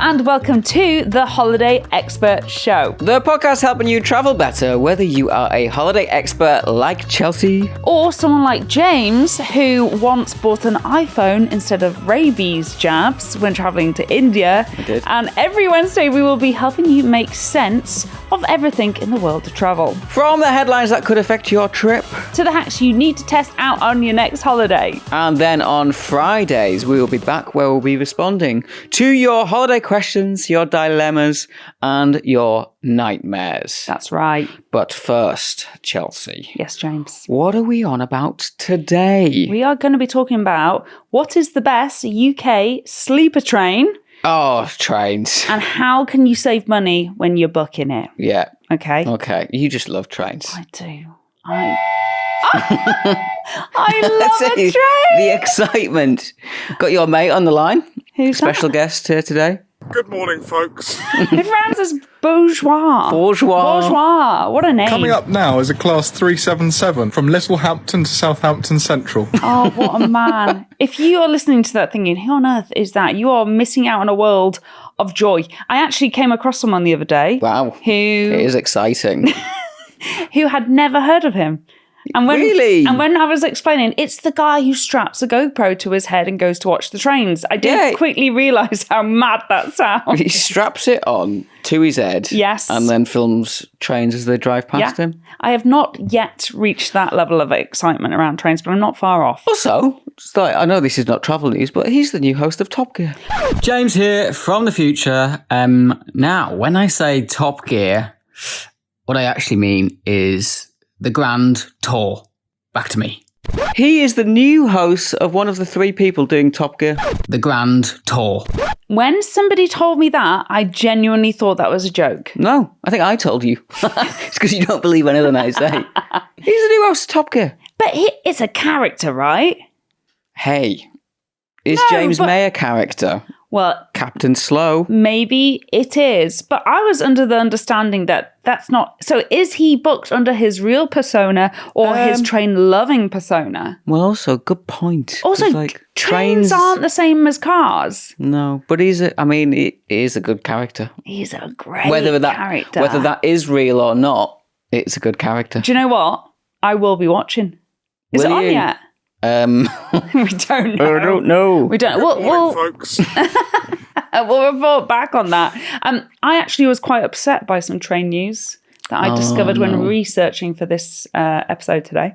and welcome to the Holiday Expert Show. The podcast helping you travel better, whether you are a holiday expert like Chelsea, or someone like James, who once bought an iPhone instead of rabies jabs when traveling to India. I did. And every Wednesday we will be helping you make sense of everything in the world of travel. From the headlines that could affect your trip, to the hacks you need to test out on your next holiday. And then on Fridays, we will be back where we'll be responding to your holiday questions, your dilemmas, and your nightmares. That's right. But first, Chelsea. Yes, James. What are we on about today? We are going to be talking about what is the best UK sleeper train. Oh, trains. And how can you save money when you're booking it? Yeah. Okay. Okay. You just love trains. I do. I love a train. The excitement. Got your mate on the line. Who's Special that? guest here today. Good morning, folks. It rhymes as bourgeois. Bourgeois. What a name. Coming up now is a Class 377 from Littlehampton to Southampton Central. Oh, what a man. If you are listening to that thinking, who on earth is that? You are missing out on a world of joy. I actually came across someone the other day. Wow. Who It is exciting. who had never heard of him. And when, Really? And when I was explaining, it's the guy who straps a GoPro to his head and goes to watch the trains. I did quickly realise how mad that sounds. He straps it on to his head. Yes. And then films trains as they drive past him. I have not yet reached that level of excitement around trains, but I'm not far off. Also, it's like, I know this is not travel news, but he's the new host of Top Gear. James here from the future. Now, when I say Top Gear, what I actually mean is the Grand Tour. Back to me. He is the new host of one of the three people doing Top Gear. The Grand Tour. When somebody told me that, I genuinely thought that was a joke. No, I think I told you. It's because you don't believe anything I say. He's the new host of Top Gear. But it's a character, right? Hey, is No, James but- May a character? Well, Captain Slow. maybe it is. But I was under the understanding that that's not... So is he booked under his real persona or his train-loving persona? Well, also, good point. 'Cause, Also, trains aren't the same as cars. No, but he is a good character. He's a great Whether character. that is real or not, it's a good character. Do you know what? I will be watching. Is Will it on you? yet? We don't know. I don't know. We don't. Good morning, We'll folks. we'll report back on that. I actually was quite upset by some train news that I discovered when researching for this episode today.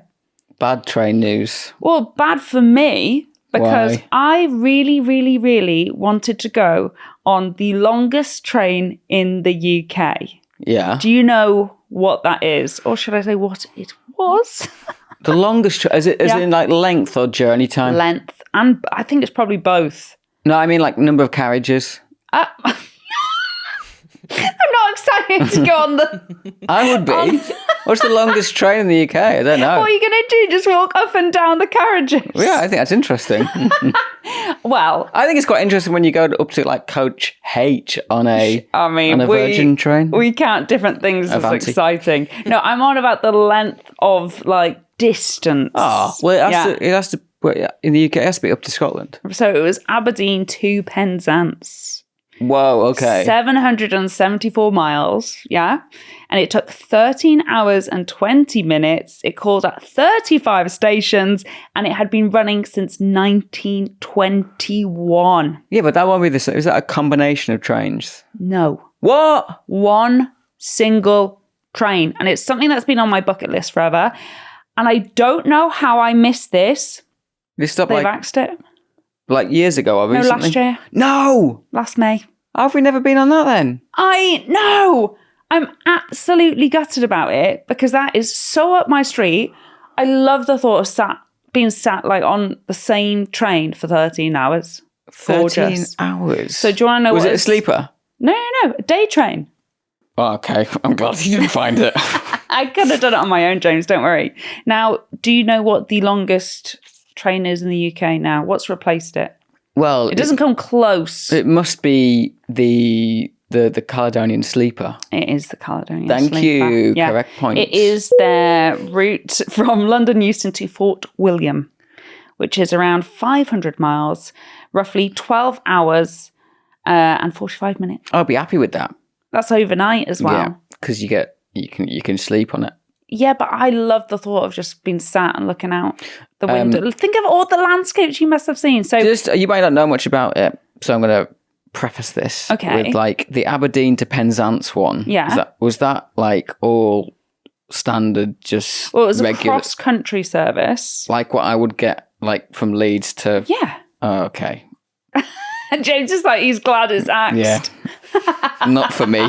Bad train news. Well, bad for me because Why? I really, really, really wanted to go on the longest train in the UK. Yeah. Do you know what that is? Or should I say what it was? The longest is it Yeah. in like length or journey time? Length. And I think it's probably both. No, I mean like number of carriages. I'm not excited to go on the... I would be. What's the longest train in the UK? I don't know. What are you going to do? Just walk up and down the carriages? Yeah, I think that's interesting. Well, I think it's quite interesting when you go up to like Coach H on a Virgin train. We count different things as Avanti. exciting. No, I'm on about the length of like distance. Oh, well, it has to. Well, yeah, in the UK, it has to be up to Scotland. So it was Aberdeen to Penzance. Whoa, okay. 774 miles, yeah? And it took 13 hours and 20 minutes. It called at 35 stations and it had been running since 1921. Yeah, but that won't be the same. Is that a combination of trains? No. What? One single train. And it's something that's been on my bucket list forever. And I don't know how I missed this. They stopped They've like axed it. years ago or No, recently? last year. No! Last May. How have we never been on that then? I know. I'm absolutely gutted about it because that is so up my street. I love the thought of being sat like on the same train for 13 hours. 13 Gorgeous. hours. So do you want to know Was what it a it's- sleeper? No, a day train. Oh, okay. I'm glad you didn't find it. I could have done it on my own, James, don't worry. Now, do you know what the longest train is in the UK now? What's replaced it? Well, It doesn't come close. It must be the Caledonian Sleeper. It is the Caledonian Thank Sleeper. you. Yeah. Correct point. It is their route from London Euston to Fort William, which is around 500 miles, roughly 12 hours. and 45 minutes. I'll be happy with that. That's overnight as well. Yeah, because you can sleep on it. Yeah, but I love the thought of just being sat and looking out the window. Think of all the landscapes you must have seen. So you might not know much about it, so I'm going to preface this with like the Aberdeen to Penzance one. Yeah. Was that like all standard, just well, it was regular, a cross-country service. like what I would get like from Leeds to... Yeah. Oh, okay. And James is like, he's glad it's axed. Yeah. Not for me.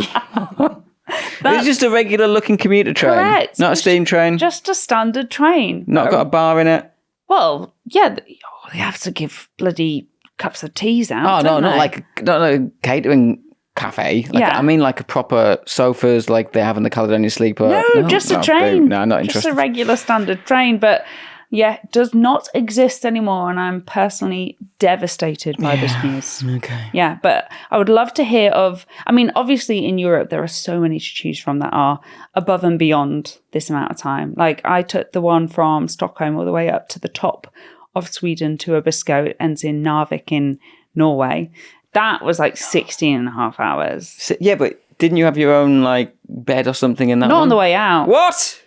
It's just a regular looking commuter train. Correct. Not a steam train. Just a standard train. Not got a bar in it. Well, yeah, they have to give bloody cups of teas out. Oh, no, don't not they? like a catering cafe. Like, Yeah. I mean like a proper sofas like they have in the Caledonian Sleeper. No, just a train. No, not just interested. a regular standard train. But yeah, it does not exist anymore. And I'm personally devastated by this news. Okay. Yeah, but I would love to hear of... I mean, obviously in Europe, there are so many to choose from that are above and beyond this amount of time. Like I took the one from Stockholm all the way up to the top of Sweden to Abisko. It ends in Narvik in Norway. That was like 16 and a half hours. So, yeah, but didn't you have your own like bed or something in that Not one? on the way out. What?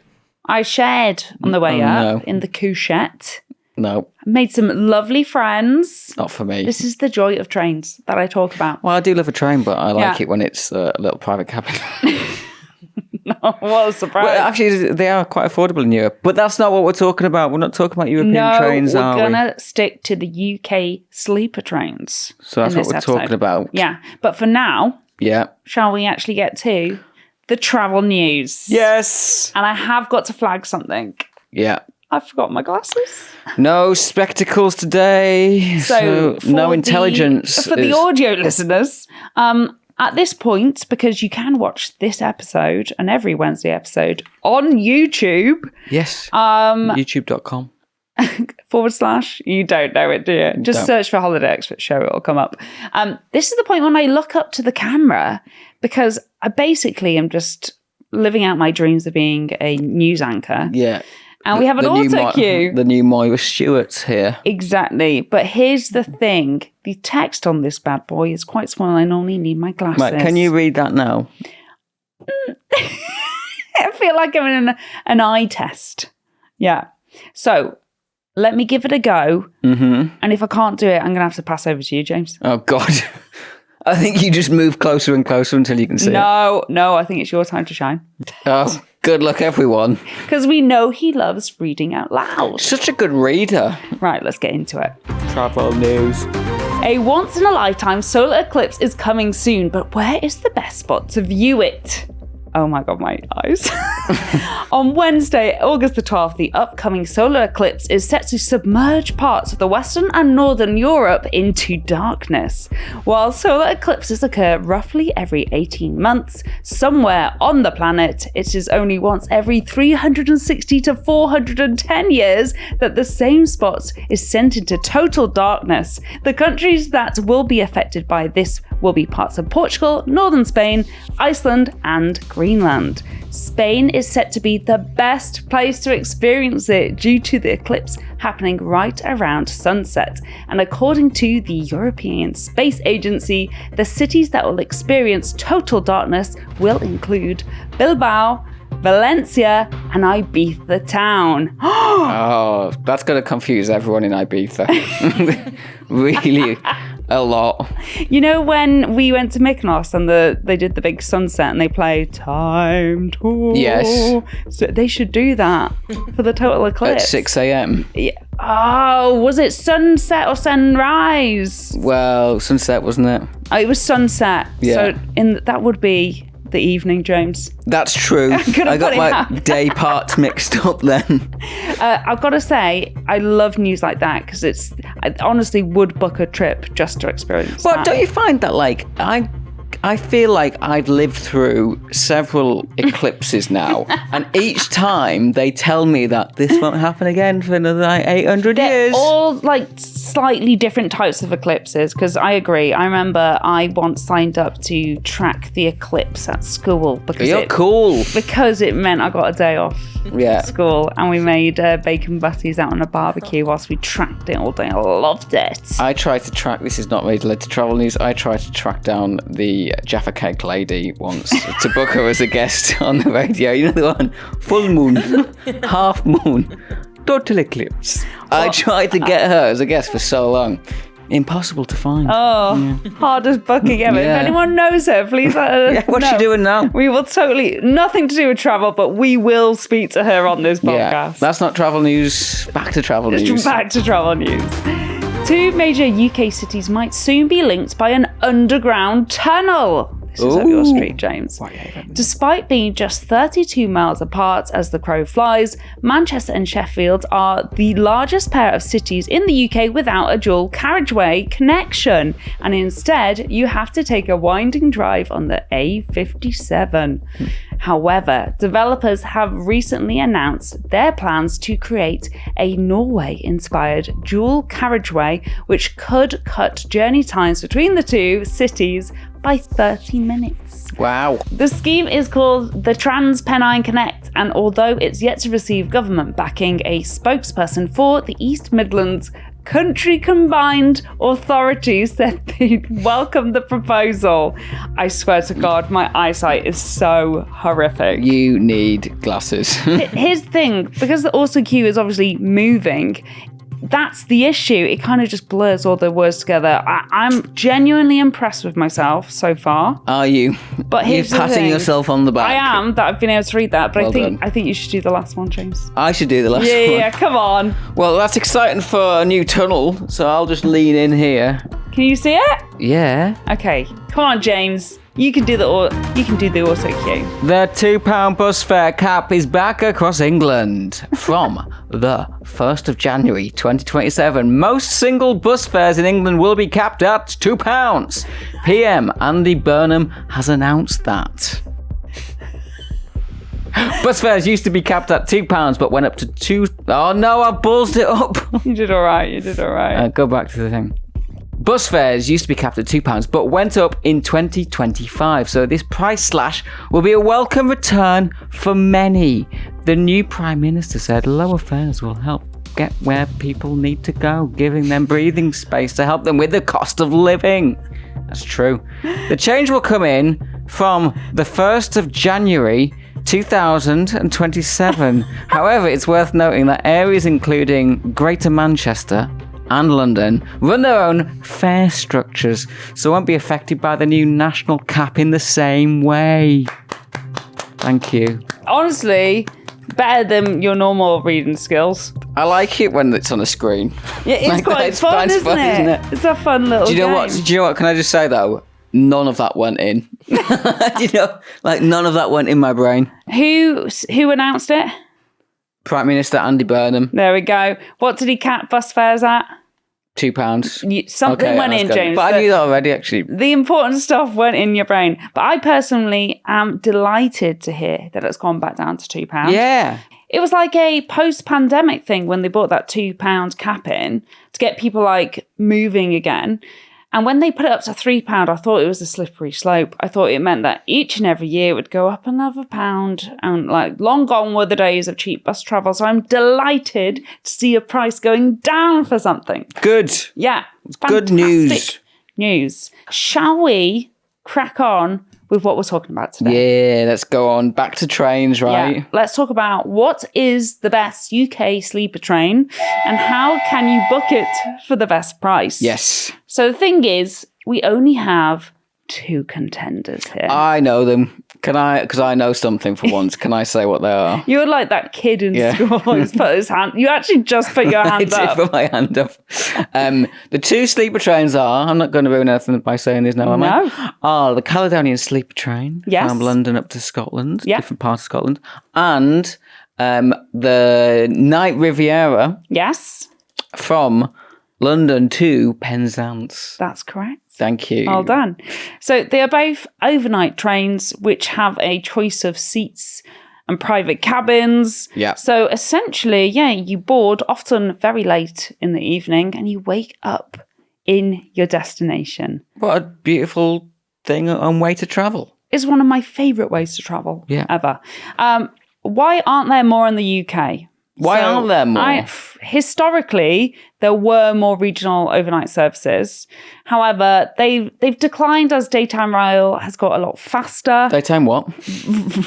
I shared on the way up no. in the couchette. No, Made some lovely friends. not for me. This is the joy of trains that I talk about. Well, I do love a train, but I like Yeah. it when it's a little private cabin. What a surprise. But actually, they are quite affordable in Europe. But that's not what we're talking about. We're not talking about European trains, we're are going we? to stick to the UK sleeper trains. So that's in what this we're episode. talking about. Yeah, but for now, Yeah. shall we actually get to the travel news? Yes. And I have got to flag something. Yeah. I forgot my glasses. No spectacles today. So for no the- intelligence. For the audio listeners, at this point, because you can watch this episode and every Wednesday episode on YouTube, Yes. YouTube.com. / you don't know it, do you? Just Don't. search for Holiday Expert Show, it'll come up. This is the point when I look up to the camera because I basically am just living out my dreams of being a news anchor. Yeah. And we have an The new auto cue. The new Moira Stewart's here. Exactly. But here's the thing. The text on this bad boy is quite small. I only need my glasses. Right, can you read that now? I feel like I'm in an eye test. Yeah. So let me give it a go. Mm-hmm. And if I can't do it, I'm going to have to pass over to you, James. Oh, God. I think you just move closer and closer until you can see it. No, I think it's your time to shine. Oh, good luck, everyone. Because we know he loves reading out loud. Such a good reader. Right, let's get into it. Travel news. A once-in-a-lifetime solar eclipse is coming soon, but where is the best spot to view it? Oh my God, my eyes. On Wednesday, August the 12th, the upcoming solar eclipse is set to submerge parts of the Western and Northern Europe into darkness. While solar eclipses occur roughly every 18 months, somewhere on the planet, it is only once every 360 to 410 years that the same spot is sent into total darkness. The countries that will be affected by this will be parts of Portugal, northern Spain, Iceland, and Greenland. Spain is set to be the best place to experience it due to the eclipse happening right around sunset. And according to the European Space Agency, the cities that will experience total darkness will include Bilbao, Valencia, and Ibiza town. Oh, that's going to confuse everyone in Ibiza. Really, a lot. You know when we went to Mykonos and they did the big sunset and they played Time to... Yes. So they should do that for the total eclipse. At 6 a.m. Yeah. Oh, was it sunset or sunrise? Well, sunset, wasn't it? Oh, it was sunset. Yeah. So that would be the evening, James. That's true. Could've I got put it my out. day parts mixed up then. I've got to say, I love news like that because I honestly would book a trip just to experience Well, that. don't you find that, like, I I feel like I've lived through several eclipses now, and each time they tell me that this won't happen again for another 800 years. All like slightly different types of eclipses, because I agree. I remember I once signed up to track the eclipse at school because it meant I got a day off school, and we made bacon butties out on a barbecue whilst we tracked it all day. I loved it. I tried to track, this is not related to travel news, I tried to track down the Jaffa Cake lady once to book her as a guest on the radio. You know the one? Full moon, half moon, total eclipse. I tried to get her as a guest for so long. Impossible to find. Hardest booking ever. Yeah. If anyone knows her, please let her What's know. she doing now? We will totally, nothing to do with travel, but we will speak to her on this podcast. Yeah, that's not travel news. Back to travel news. Back to travel news. 2 major UK cities might soon be linked by an underground tunnel. This is up your street, James. Despite being just 32 miles apart as the crow flies, Manchester and Sheffield are the largest pair of cities in the UK without a dual carriageway connection. And instead, you have to take a winding drive on the A57. However, developers have recently announced their plans to create a Norway-inspired dual carriageway, which could cut journey times between the two cities by 30 minutes. Wow. The scheme is called the Trans-Pennine Connect, and although it's yet to receive government backing, a spokesperson for the East Midlands Country Combined Authority said they'd welcome the proposal. I swear to God, my eyesight is so horrific. You need glasses. Here's the thing, because the also queue is obviously moving, that's the issue. It kind of just blurs all the words together. I'm genuinely impressed with myself so far. Are you? But You're here's the patting thing. yourself on the back. I am, that I've been able to read that, but Well I think you should do the last one, James. I should do the last one. Yeah, come on. Well, that's exciting for a new tunnel, so I'll just lean in here. Can you see it? Yeah. Okay, come on, James. You can do the auto cue. The £2 bus fare cap is back across England from the 1st of January 2027. Most single bus fares in England will be capped at £2. PM Andy Burnham has announced that. Bus fares used to be capped at £2, but went up to £2. Oh no, I ballsed it up. You did all right. Go back to the thing. Bus fares used to be capped at £2, but went up in 2025. So this price slash will be a welcome return for many. The new Prime Minister said lower fares will help get where people need to go, giving them breathing space to help them with the cost of living. That's true. The change will come in from the 1st of January 2027. However, it's worth noting that areas including Greater Manchester and London run their own fare structures, so won't be affected by the new national cap in the same way. Thank you. Honestly, better than your normal reading skills. I like it when it's on a screen. Yeah, it's quite fun, isn't it? It's a fun little Do you know game. what? Do you know what? Can I just say though? None of that went in. None of that went in my brain. Who announced it? Prime Minister Andy Burnham. There we go. What did he cap bus fares at? £2. Something went in, James. But I knew that already, actually. The important stuff went in your brain. But I personally am delighted to hear that it's gone back down to £2. Yeah. It was like a post-pandemic thing when they brought that £2 cap in to get people like moving again. And when they put it up to £3, I thought it was a slippery slope. I thought it meant that each and every year it would go up another £1. And like long gone were the days of cheap bus travel. So I'm delighted to see a price going down for something. Good. Yeah. Good news. Shall we crack on with what we're talking about today? Yeah, let's go on. Back to trains, right? Yeah. Let's talk about what is the best UK sleeper train and how can you book it for the best price. Yes. So the thing is, we only have 2 contenders here. I know them. Because I know something for once. Can I say what they are? You're like that kid in school who's put his hand. You actually just put your hand I up. did put my hand up. The 2 sleeper trains are, I'm not going to ruin anything by saying this now, am I? Are the Caledonian Sleeper train from London up to Scotland, different parts of Scotland, and the Night Riviera Yes. from London to Penzance. That's correct. Thank you. Well done. So they are both overnight trains which have a choice of seats and private cabins. Yeah. So essentially, you board often very late in the evening and you wake up in your destination. What a beautiful thing and way to travel. It's one of my favourite ways to travel ever. Why aren't there more in the UK? Why aren't there more? Historically, there were more regional overnight services. However, they've declined as daytime rail has got a lot faster. Daytime what?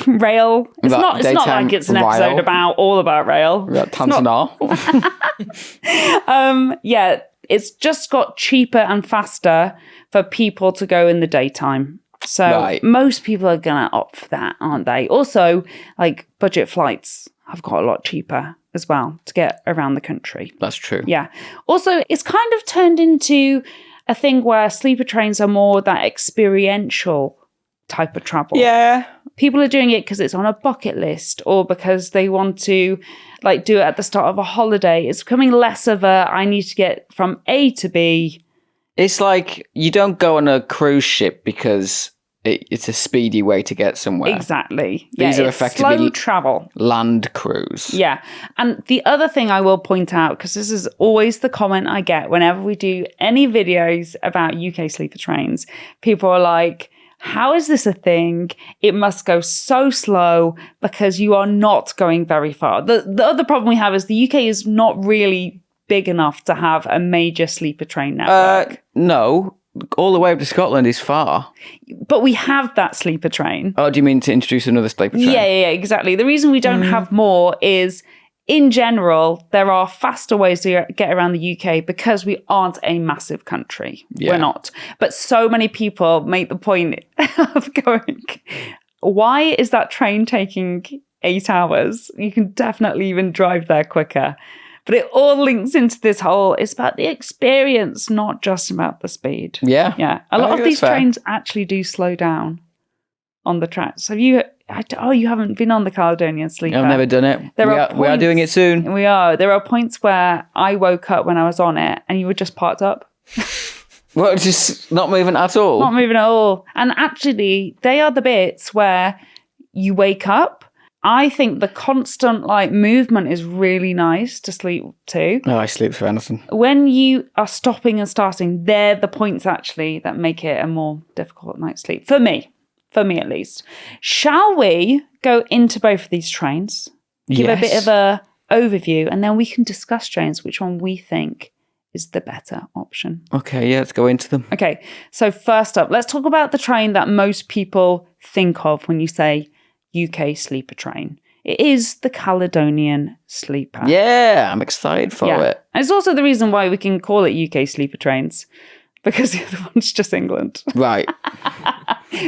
Rail. It's not like it's an episode rail? all about rail. Tanzania. It's just got cheaper and faster for people to go in the daytime. So most people are going to opt for that, aren't they? Also, like budget flights have got a lot cheaper as well to get around the country. That's true. Yeah. Also, it's kind of turned into a thing where sleeper trains are more that experiential type of travel. Yeah. People are doing it because it's on a bucket list or because they want to like do it at the start of a holiday. It's becoming less of a, I need to get from A to B. It's like you don't go on a cruise ship because it's a speedy way to get somewhere. Exactly. These are effectively slow travel. Land cruise. Yeah. And the other thing I will point out, because this is always the comment I get whenever we do any videos about UK sleeper trains, people are like, how is this a thing? It must go so slow because you are not going very far. The other problem we have is the UK is not really big enough to have a major sleeper train network. No. All the way up to Scotland is far. But we have that sleeper train. Oh, do you mean to introduce another sleeper train? Yeah, exactly. The reason we don't have more is, in general, there are faster ways to get around the UK because we aren't a massive country. Yeah. We're not. But so many people make the point of going, why is that train taking 8 hours? You can definitely even drive there quicker. But it all links into this whole, it's about the experience, not just about the speed. Yeah. Yeah. A lot of these trains actually do slow down on the tracks. You haven't been on the Caledonian Sleeper. I've never done it. We are doing it soon. We are. There are points where I woke up when I was on it and you were just parked up. Well, just not moving at all? Not moving at all. And actually, they are the bits where you wake up. I think the constant movement is really nice to sleep to. Oh, I sleep for anything. When you are stopping and starting, they're the points actually that make it a more difficult night's sleep. For me at least. Shall we go into both of these trains? Give a bit of a overview and then we can discuss trains, which one we think is the better option. Okay, let's go into them. Okay, so first up, let's talk about the train that most people think of when you say UK sleeper train. It is the Caledonian Sleeper. Yeah, I'm excited for it. And it's also the reason why we can call it UK sleeper trains, because the other one's just England. Right.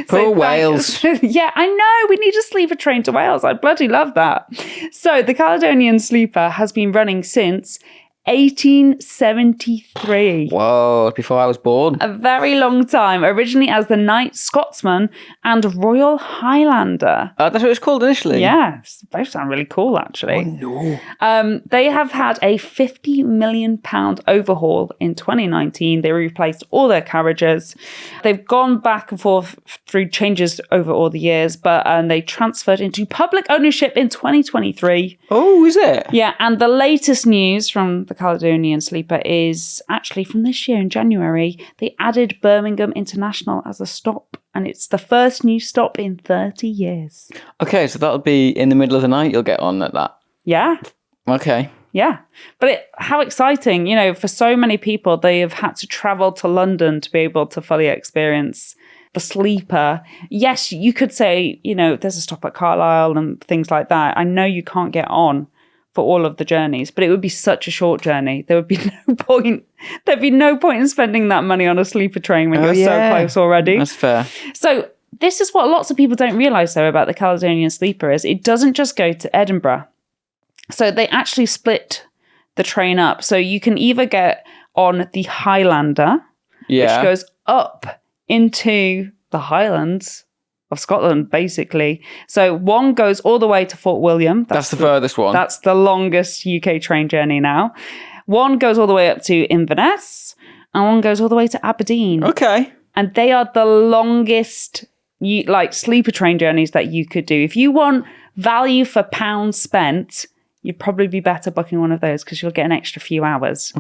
Poor Wales. Yeah, I know. We need a sleeper train to Wales. I bloody love that. So the Caledonian Sleeper has been running since 1873. Whoa, before I was born. A very long time. Originally as the Night Scotsman and Royal Highlander. That's what it was called initially? Yes. Both sound really cool, actually. Oh, no. They have had a £50 million overhaul in 2019. They replaced all their carriages. They've gone back and forth through changes over all the years, but they transferred into public ownership in 2023. Oh, is it? Yeah, and the latest news from the Caledonian Sleeper is actually from this year in January. They added Birmingham International as a stop, and it's the first new stop in 30 years. Okay, so that'll be in the middle of the night you'll get on at that. Yeah. Okay. Yeah. But how exciting, for so many people, they have had to travel to London to be able to fully experience the Sleeper. Yes, you could say, there's a stop at Carlisle and things like that. I know you can't get on for all of the journeys, but it would be such a short journey. There would be no point. There'd be no point in spending that money on a sleeper train when you're so close already. That's fair. So this is what lots of people don't realise, though, about the Caledonian Sleeper is it doesn't just go to Edinburgh. So they actually split the train up. So you can either get on the Highlander, which goes up into the Highlands of Scotland, basically. So one goes all the way to Fort William. That's the furthest one. That's the longest UK train journey now. One goes all the way up to Inverness, and one goes all the way to Aberdeen. Okay. And they are the longest sleeper train journeys that you could do. If you want value for pounds spent, you'd probably be better booking one of those because you'll get an extra few hours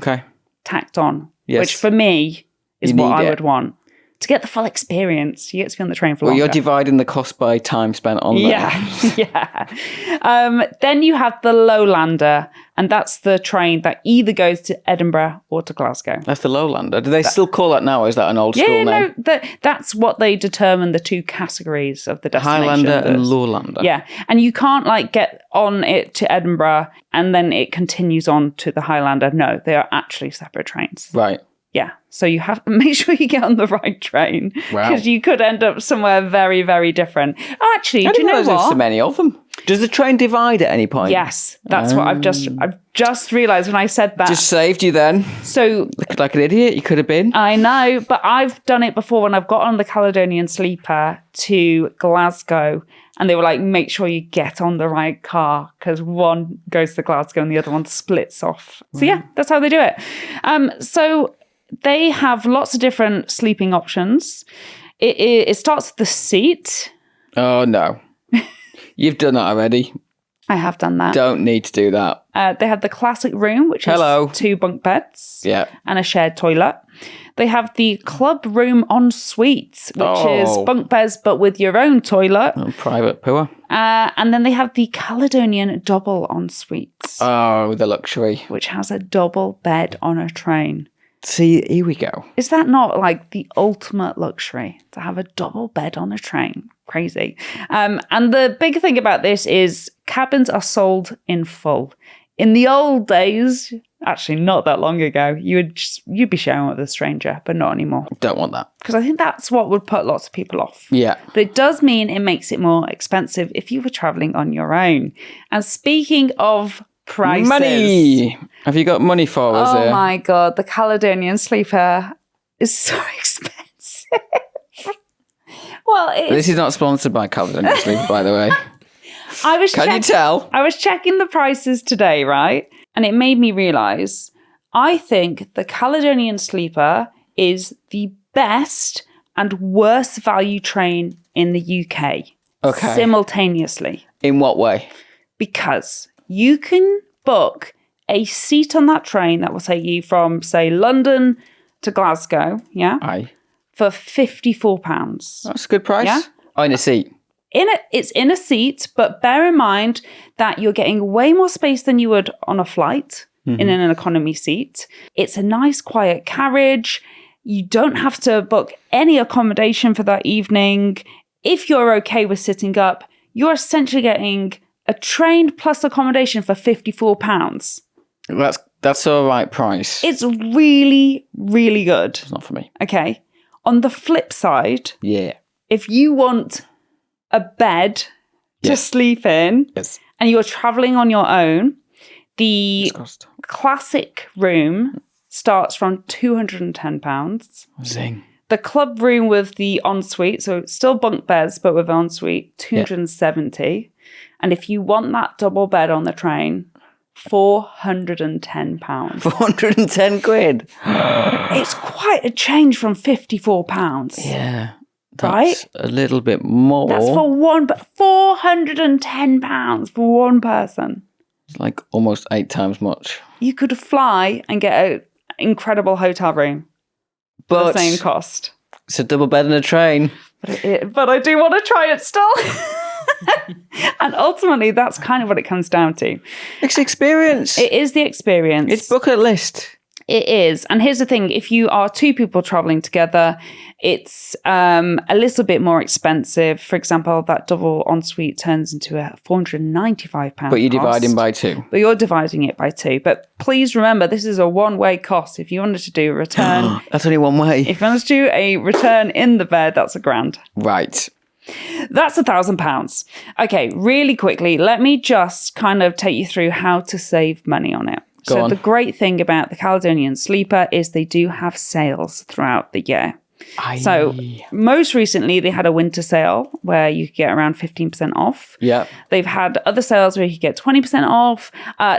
tacked on, which for me is what I would want. To get the full experience, you get to be on the train for longer. Well, you're dividing the cost by time spent on that. Yeah. Then you have the Lowlander, and that's the train that either goes to Edinburgh or to Glasgow. That's the Lowlander. Do they still call that now, or is that an old school name? No, that's what they determine the two categories of the destination. Highlander and Lowlander. Yeah, and you can't get on it to Edinburgh and then it continues on to the Highlander. No, they are actually separate trains. Right. Yeah, so you have to make sure you get on the right train because you could end up somewhere very, very different. Actually, do you know what? There's so many of them. Does the train divide at any point? Yes, that's what I've just realised when I said that. Just saved you then. So looked like an idiot. You could have been. I know, but I've done it before when I've got on the Caledonian Sleeper to Glasgow. And they were like, make sure you get on the right car because one goes to Glasgow and the other one splits off. So yeah, that's how they do it. So they have lots of different sleeping options. It starts with the seat. Oh, no. You've done that already. I have done that. Don't need to do that. They have the classic room, which is 2 bunk beds and a shared toilet. They have the club room en suite, which is bunk beds but with your own toilet. Private poor. And then they have the Caledonian double en suite. Oh, the luxury. Which has a double bed on a train. See, here we go. Is that not the ultimate luxury to have a double bed on a train? Crazy. And the big thing about this is cabins are sold in full. In the old days, actually not that long ago, you'd be sharing with a stranger, but not anymore. Don't want that. Because I think that's what would put lots of people off. Yeah. But it does mean it makes it more expensive if you were traveling on your own. And speaking of prices. Money! Have you got money for us here? Oh my God, the Caledonian Sleeper is so expensive. Well, this is not sponsored by Caledonian Sleeper, by the way. Can you tell? I was checking the prices today, right? And it made me realise, I think the Caledonian Sleeper is the best and worst value train in the UK. Okay. Simultaneously. In what way? Because you can book a seat on that train that will take you from, say, London to Glasgow, Aye. for £54. That's a good price. Yeah? Oh, in a seat. It's in a seat, but bear in mind that you're getting way more space than you would on a flight in an economy seat. It's a nice, quiet carriage. You don't have to book any accommodation for that evening. If you're okay with sitting up, you're essentially getting a train plus accommodation for £54. That's the right price. It's really, really good. It's not for me. Okay. On the flip side, Yeah. if you want a bed to sleep in, and you're traveling on your own, the classic room starts from £210. Zing. The club room with the ensuite, so it's still bunk beds, but with ensuite, £270. And if you want that double bed on the train, £410. 410 quid. It's quite a change from £54. Yeah. That's right? a little bit more. That's for one, but £410 for one person. It's like almost 8 times much. You could fly and get an incredible hotel room for the same cost. It's a double bed and a train. But I do want to try it still. And ultimately, that's kind of what it comes down to. It's experience. It is the experience. It's bucket list. It is. And here's the thing. If you are 2 people traveling together, it's a little bit more expensive. For example, that double ensuite turns into a £495 But you're dividing by 2. But you're dividing it by 2. But please remember, this is a one-way cost. If you wanted to do a return... That's only one way. If you wanted to do a return in the bed, that's £1,000. Right. That's £1,000. Okay, really quickly, let me just kind of take you through how to save money on it. Go on. The great thing about the Caledonian Sleeper is they do have sales throughout the year. So most recently, they had a winter sale where you could get around 15% off. Yeah. They've had other sales where you could get 20% off.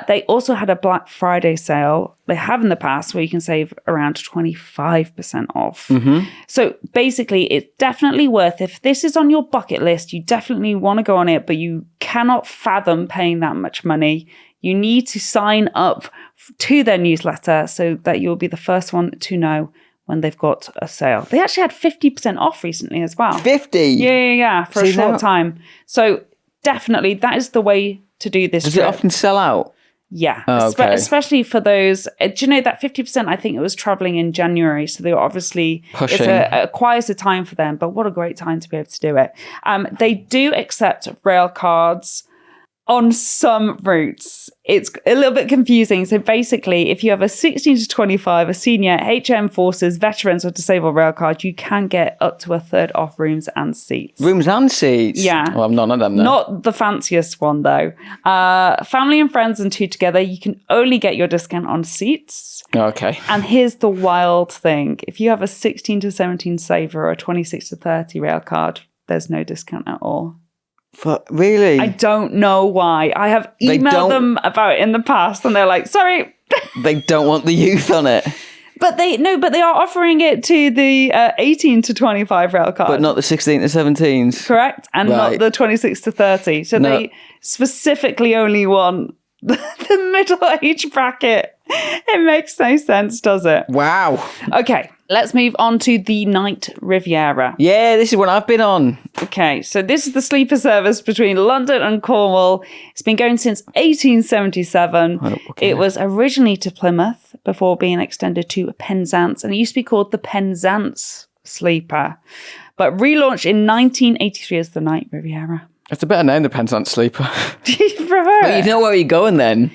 They also had a Black Friday sale. They have in the past where you can save around 25% off. So basically, it's definitely worth it. If this is on your bucket list, you definitely want to go on it, but you cannot fathom paying that much money. You need to sign up to their newsletter so that you'll be the first one to know when they've got a sale. They actually had 50% off recently as well. 50? Yeah, for a short time. So definitely that is the way to do this Does trip. it often sell out? Yeah, Oh, okay. especially for those. Do you know that 50%? I think it was traveling in January, so they were obviously Pushing. It's a quieter time for them. But what a great time to be able to do it. They do accept rail cards on some routes. It's a little bit confusing. So basically, if you have a 16 to 25, a senior, HM Forces, veterans or disabled rail card, you can get up to a third off rooms and seats. Rooms and seats? Yeah. Well, I'm none of them, though. Not the fanciest one, though. Family and friends and two together, you can only get your discount on seats. Okay. And here's the wild thing. If you have a 16 to 17 saver or a 26 to 30 rail card, there's no discount at all. Really? I don't know why. I have emailed them about it in the past and they're like, sorry. They don't want the youth on it. But they are offering it to the 18 to 25 rail card. But not the 16 to 17s. Correct. And not the 26 to 30. So they specifically only want the middle age bracket. It makes no sense, does it? Wow. Okay, let's move on to the Night Riviera. Yeah, this is one I've been on. Okay, so this is the sleeper service between London and Cornwall. It's been going since 1877. It was originally to Plymouth before being extended to Penzance, and it used to be called the Penzance Sleeper, but relaunched in 1983 as the Night Riviera. It's a better name, the Penzance Sleeper. Do you prefer But it? you know where you're going then?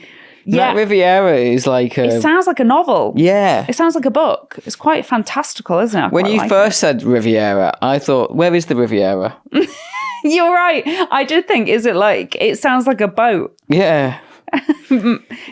Yeah. Night Riviera is like It sounds like a novel. Yeah. It sounds like a book. It's quite fantastical, isn't it? When you first said Riviera, I thought, where is the Riviera? You're right. I did think, is it like, it sounds like a boat. Yeah.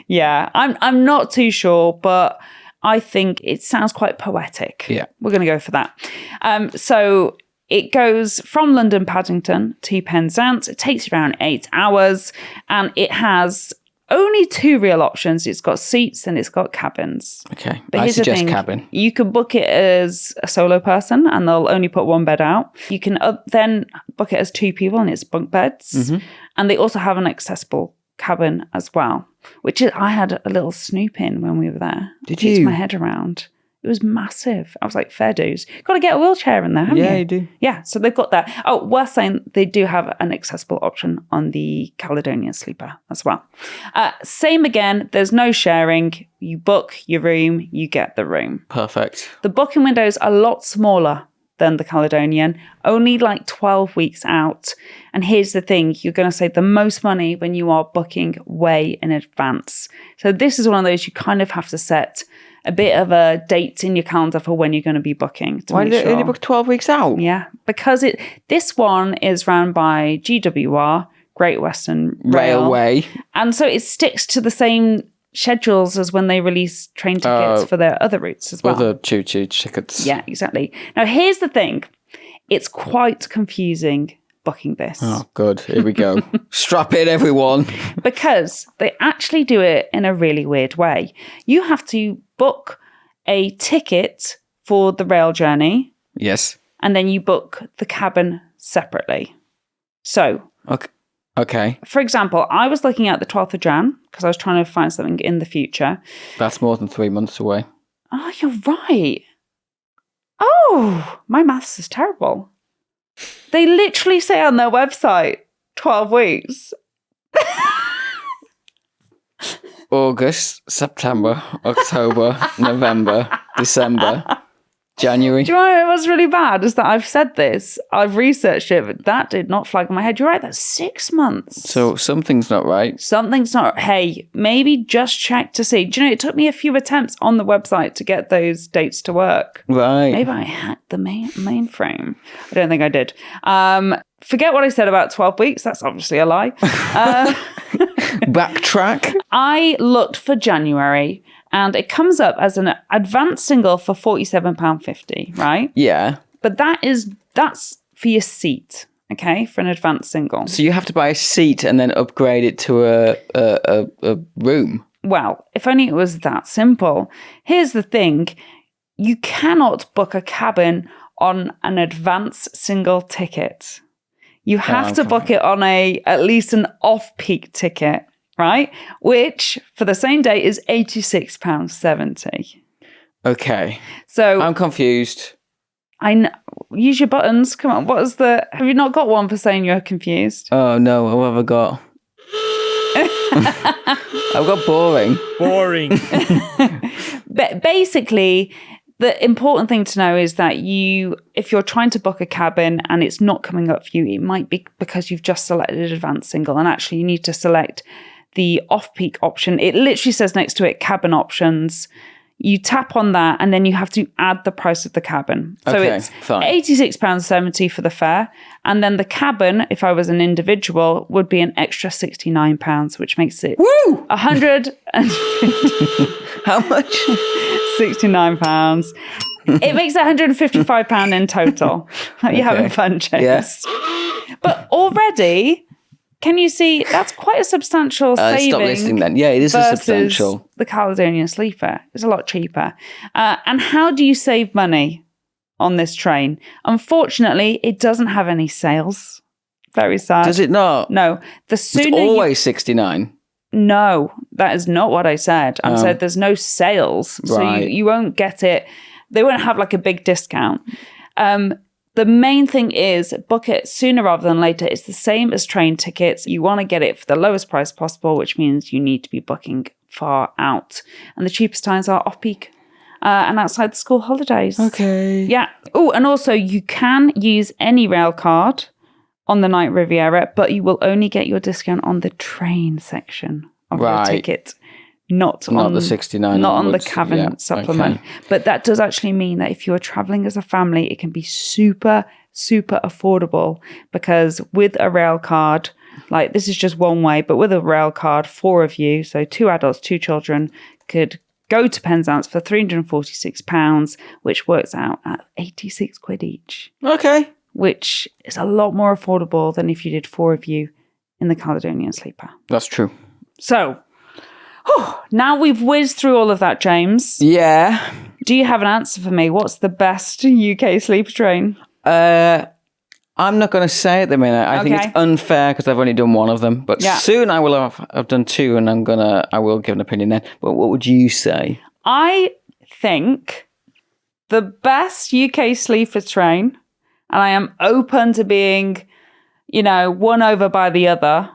Yeah, I'm not too sure, but I think it sounds quite poetic. Yeah. We're going to go for that. So it goes from London Paddington to Penzance. It takes around 8 hours and it has only 2 real options. It's got seats and it's got cabins. Okay. But I here's the suggest thing. cabin. You can book it as a solo person and they'll only put 1 bed out. You can then book it as 2 people and it's bunk beds. Mm-hmm. And they also have an accessible cabin as well, which I had a little snoop in when we were there. Did Kicked you? my head around. It was massive. I was like, fair dues. Got to get a wheelchair in there, haven't you? Yeah, you do. Yeah, so they've got that. Oh, worth saying, they do have an accessible option on the Caledonian Sleeper as well. Same again, there's no sharing. You book your room, you get the room. Perfect. The booking window is a lot smaller than the Caledonian, only like 12 weeks out. And here's the thing, you're going to save the most money when you are booking way in advance. So this is one of those you kind of have to set a bit of a date in your calendar for when you're going to be booking. Why did it only book 12 weeks out? Yeah, because this one is run by GWR, Great Western Railway. And so it sticks to the same schedules as when they release train tickets for their other routes as well. Other choo-choo tickets. Yeah, exactly. Now, here's the thing. It's quite confusing booking this. Oh, good. Here we go. Strap in, everyone. Because they actually do it in a really weird way. You have to book a ticket for the rail journey. Yes. And then you book the cabin separately. So, Okay. for example, I was looking at the 12th of Jan because I was trying to find something in the future. That's more than 3 months away. Oh, you're right. Oh, my maths is terrible. They literally say on their website 12 weeks. August, September, October, November, December, January. Do you know what's really bad is that I've said this, I've researched it, but that did not flag in my head. You're right, that's 6 months. So something's not right. Something's not. Hey, maybe just check to see. Do you know, it took me a few attempts on the website to get those dates to work. Right. Maybe I hacked the mainframe. I don't think I did. Forget what I said about 12 weeks. That's obviously a lie. Backtrack. I looked for January And it comes up as an advanced single for £47.50, right? Yeah. But that's for your seat, okay, for an advanced single. So you have to buy a seat and then upgrade it to a room. Well, if only it was that simple. Here's the thing. You cannot book a cabin on an advanced single ticket. You have to book it on at least an off-peak ticket, right? Which, for the same day, is £86.70. Okay. So I'm confused. I know. Use your buttons. Come on. Have you not got one for saying you're confused? Oh, no. What have I got? I've got boring. Boring. But basically, the important thing to know is that if you're trying to book a cabin and it's not coming up for you, it might be because you've just selected advanced single, and actually you need to select the off-peak option. It literally says next to it, cabin options. You tap on that and then you have to add the price of the cabin. So Okay, it's fine. £86.70 for the fare. And then the cabin, if I was an individual, would be an extra £69, which makes it Woo! 150. How much? £69. It makes it £155 in total. You're having fun, James. Yes. But already, can you see that's quite a substantial saving? Stop listening then. Yeah, it is a versus substantial. The Caledonian Sleeper. It's a lot cheaper. And how do you save money on this train? Unfortunately, it doesn't have any sales. Very sad. Does it not? No. The It's sooner always 69. No, that is not what I said. I said there's no sales. So Right. you won't get it. They won't have like a big discount. The main thing is book it sooner rather than later. It's the same as train tickets. You want to get it for the lowest price possible, which means you need to be booking far out. And the cheapest times are off-peak and outside the school holidays. Okay. Yeah. Oh, and also you can use any rail card on the Night Riviera, but you will only get your discount on the train section of your ticket. Not on the 69 not onwards. on the cabin Yeah, supplement. okay. But that does actually mean that if you're traveling as a family, it can be super, super affordable, because with a rail card, like this is just one way, but with a rail card, 4 of you, so 2 adults, 2 children, could go to Penzance for £346, which works out at 86 quid each, Okay. which is a lot more affordable than if you did 4 of you in the Caledonian Sleeper. That's true. So, now we've whizzed through all of that, James. Yeah. Do you have an answer for me? What's the best UK sleeper train? I'm not going to say at the minute. I think Okay. it's unfair because I've only done one of them. But Yeah. soon I will have done 2, and I will give an opinion then. But what would you say? I think the best UK sleeper train, and I am open to being, won over by the other,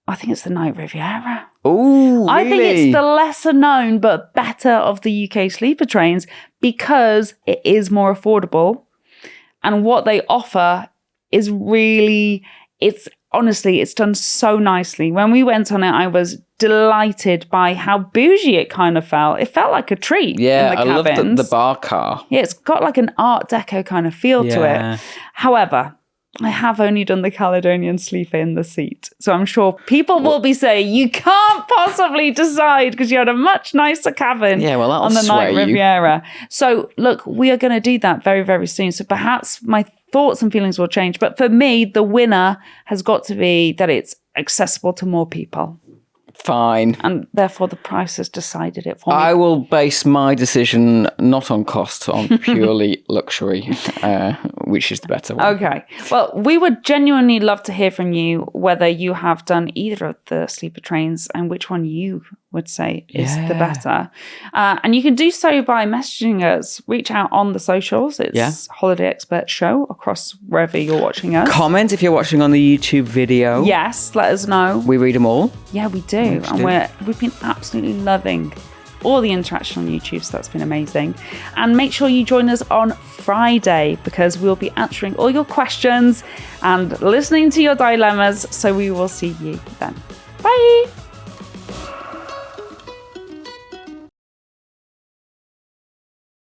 I think it's the Night Riviera. Oh, really? I think it's the lesser known but better of the UK sleeper trains because it is more affordable. And what they offer is really, it's done so nicely. When we went on it, I was delighted by how bougie it kind of felt. It felt like a treat Yeah, in the I love cabins. the bar car. Yeah, it's got like an Art Deco kind of feel to Yeah. it. However, I have only done the Caledonian Sleeper in the seat. So I'm sure people will be saying, you can't possibly decide because you had a much nicer cabin Yeah, well, that'll on the Night sway you. Riviera. So look, we are going to do that very, very soon. So perhaps my thoughts and feelings will change. But for me, the winner has got to be that it's accessible to more people. Fine. And therefore the price has decided it for me. I will base my decision not on cost, on purely luxury, which is the better one. Okay. Well, we would genuinely love to hear from you whether you have done either of the sleeper trains and which one you would say is the better. And you can do so by messaging us. Reach out on the socials. It's Holiday Expert Show across wherever you're watching us. Comment if you're watching on the YouTube video. Yes, let us know. We read them all. Yeah, we do. And we've been absolutely loving all the interaction on YouTube, so that's been amazing. And make sure you join us on Friday because we'll be answering all your questions and listening to your dilemmas. So we will see you then. Bye.